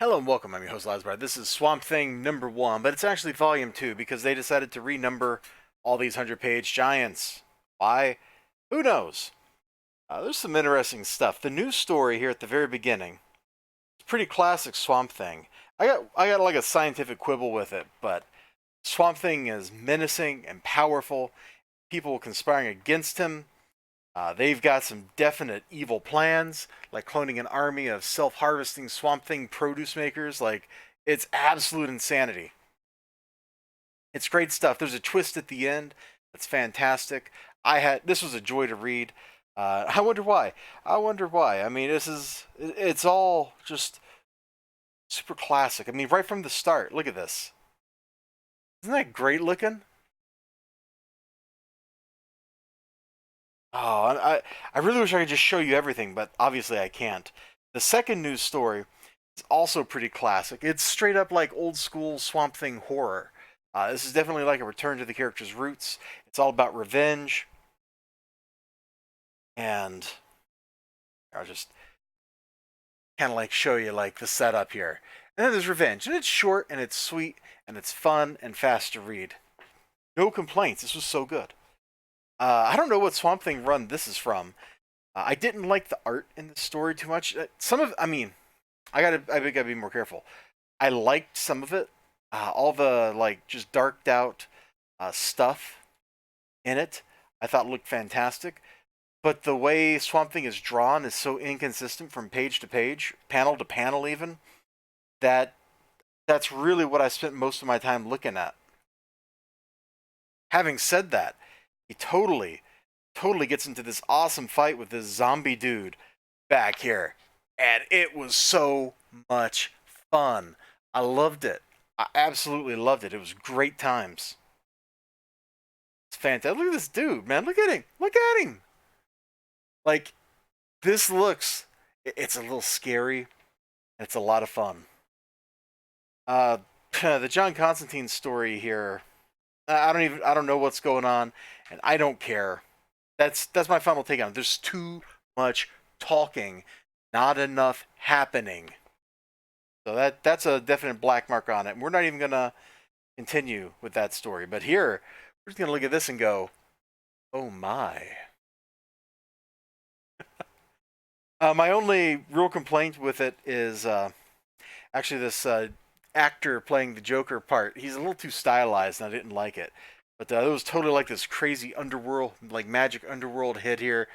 Hello and welcome. I'm your host, Elizibar. This is Swamp Thing #1, but it's actually Volume 2 because they decided to renumber all these 100-page giants. Why? Who knows? There's some interesting stuff. The news story here at the very beginning is pretty classic Swamp Thing. I got like a scientific quibble with it, but Swamp Thing is menacing and powerful. People conspiring against him. They've got some definite evil plans, like cloning an army of self-harvesting Swamp Thing produce makers. Like, it's absolute insanity. It's great stuff. There's a twist at the end that's fantastic. This was a joy to read. I wonder why. I mean, it's all just super classic. I mean, right from the start. Look at this. Isn't that great looking? Oh, I really wish I could just show you everything, but obviously I can't. The second news story is also pretty classic. It's straight up like old school Swamp Thing horror. This is definitely like a return to the character's roots. It's all about revenge, and I'll just kind of like show you like the setup here. And then there's revenge, and it's short and it's sweet and it's fun and fast to read. No complaints. This was so good. I don't know what Swamp Thing run this is from. I didn't like the art in the story too much. I mean, I gotta be more careful. I liked some of it. All the like just darked out stuff in it, I thought looked fantastic. But the way Swamp Thing is drawn is so inconsistent from page to page, panel to panel, even that that's really what I spent most of my time looking at. Having said that, he totally gets into this awesome fight with this zombie dude back here. And it was so much fun. I loved it. I absolutely loved it. It was great times. It's fantastic. Look at this dude, man. Look at him. Look at him. Like, this looks, it's a little scary. It's a lot of fun. Uh, the John Constantine story here, I don't know what's going on, and I don't care. That's my final take on it. There's too much talking, not enough happening. So that's a definite black mark on it. And we're not even gonna continue with that story. But here, we're just gonna look at this and go, oh my. My only real complaint with it is actually this actor playing the Joker part. He's a little too stylized, and I didn't like it. But it was totally like this crazy underworld, like magic underworld hit here,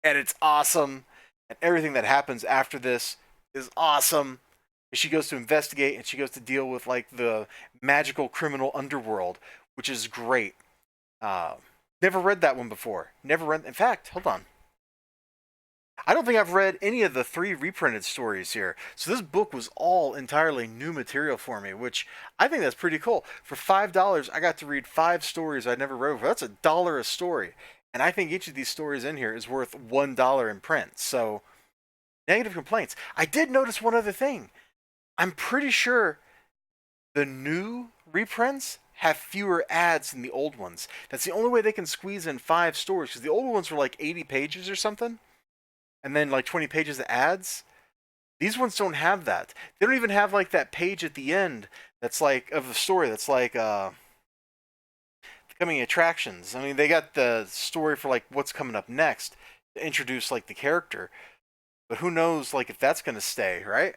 and it's awesome. And everything that happens after this is awesome. She goes to investigate and she goes to deal with like the magical criminal underworld, which is great. Uh, Never read that one before. Never read. In fact, hold on. I don't think I've read any of the 3 reprinted stories here. So this book was all entirely new material for me, which I think that's pretty cool. For $5, I got to read 5 stories I'd never read before. That's $1 a story. And I think each of these stories in here is worth $1 in print. So, negative complaints. I did notice one other thing. I'm pretty sure the new reprints have fewer ads than the old ones. That's the only way they can squeeze in 5 stories, because the old ones were like 80 pages or something, and then like 20 pages of ads. These ones don't have that. They don't even have like that page at the end that's like of the story that's like coming attractions. I mean, they got the story for like what's coming up next to introduce like the character, but who knows like if that's gonna stay, right?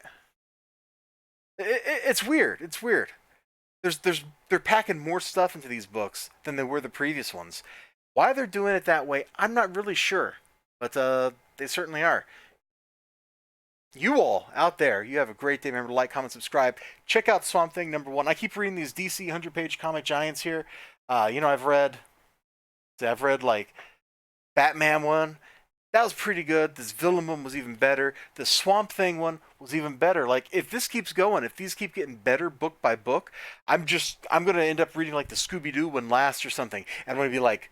It's weird. It's weird. They're packing more stuff into these books than they were the previous ones. Why they're doing it that way, I'm not really sure, but they certainly are. You all out there, you have a great day. Remember to like, comment, subscribe. Check out Swamp Thing #1. I keep reading these DC 100-page comic giants here. I've read like Batman one. That was pretty good. This villain one was even better. The Swamp Thing one was even better. Like, if this keeps going, if these keep getting better book by book, I'm gonna end up reading like the Scooby Doo one last or something, and I'm gonna be like,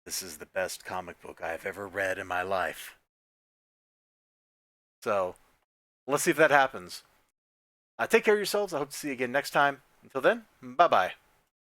this is the best comic book I have ever read in my life. So let's see if that happens. Take care of yourselves. I hope to see you again next time. Until then, bye bye.